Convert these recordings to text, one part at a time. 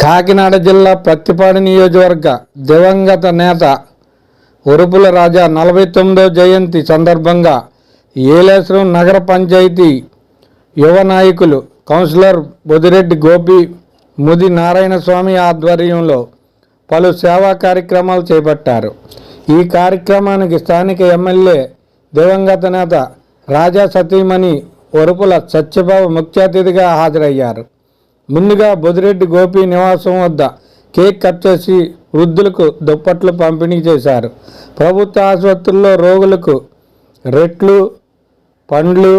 కాకినాడ జిల్లా ప్రత్తిపాడు నియోజకవర్గ దివంగత నేత ఉరుపుల రాజా 49వ జయంతి సందర్భంగా ఏలేశ్వరం నగర పంచాయతీ యువ నాయకులు కౌన్సిలర్ బొదిరెడ్డి గోపి, ముది నారాయణస్వామి ఆధ్వర్యంలో పలు సేవా కార్యక్రమాలు చేపట్టారు. ఈ కార్యక్రమానికి స్థానిక ఎమ్మెల్యే దివంగత నేత రాజా సతీమణి ఉరుపుల సత్యబాబు ముఖ్య అతిథిగా హాజరయ్యారు. ముందుగా బొదిరెడ్డి గోపి నివాసం వద్ద కేక్ కట్ చేసి వృద్ధులకు దుప్పట్లు పంపిణీ చేశారు. ప్రభుత్వ ఆసుపత్రుల్లో రోగులకు రెట్లు, పండ్లు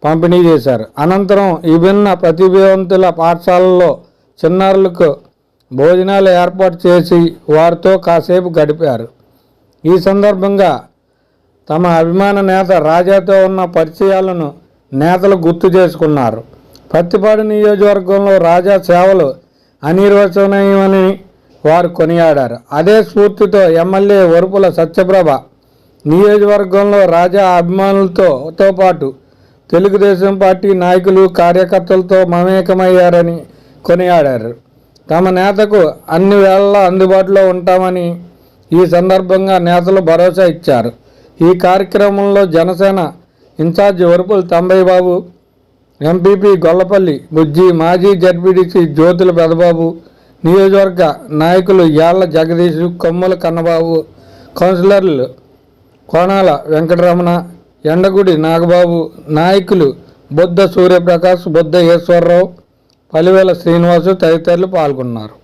పంపిణీ చేశారు. అనంతరం విభిన్న ప్రతిభావంతుల పాఠశాలల్లో చిన్నారులకు భోజనాలు ఏర్పాటు చేసి వారితో కాసేపు గడిపారు. ఈ సందర్భంగా తమ అభిమాన నేత రాజాతో ఉన్న పరిచయాలను నేతలు గుర్తు చేసుకున్నారు. ప్రత్తిపాడు నియోజకవర్గంలో రాజా సేవలు అనిర్వచనీయమని వారు కొనియాడారు. అదే స్ఫూర్తితో ఎమ్మెల్యే ఉరుపుల సత్యప్రభ నియోజకవర్గంలో రాజా అభిమానులతో పాటు తెలుగుదేశం పార్టీ నాయకులు, కార్యకర్తలతో మమేకమయ్యారని కొనియాడారు. తమ నేతకు అన్ని వేళలా అందుబాటులో ఉంటామని ఈ సందర్భంగా నేతలు భరోసా ఇచ్చారు. ఈ కార్యక్రమంలో జనసేన ఇన్ఛార్జి ఉరుపుల తంబయ్యబాబు, ఎంపీపీ గొల్లపల్లి బుజ్జి, మాజీ జడ్పీటీసీ జ్యోతుల పెదబాబు, నియోజకవర్గ నాయకులు యాళ్ల జగదీష్, కొమ్ముల కన్నబాబు, కౌన్సిలర్లు కోనాల వెంకటరమణ, ఎండగుడి నాగబాబు, నాయకులు బుద్ధ సూర్యప్రకాష్, బుద్ధ ఈశ్వరరావు, పలివేల శ్రీనివాసు తదితరులు పాల్గొన్నారు.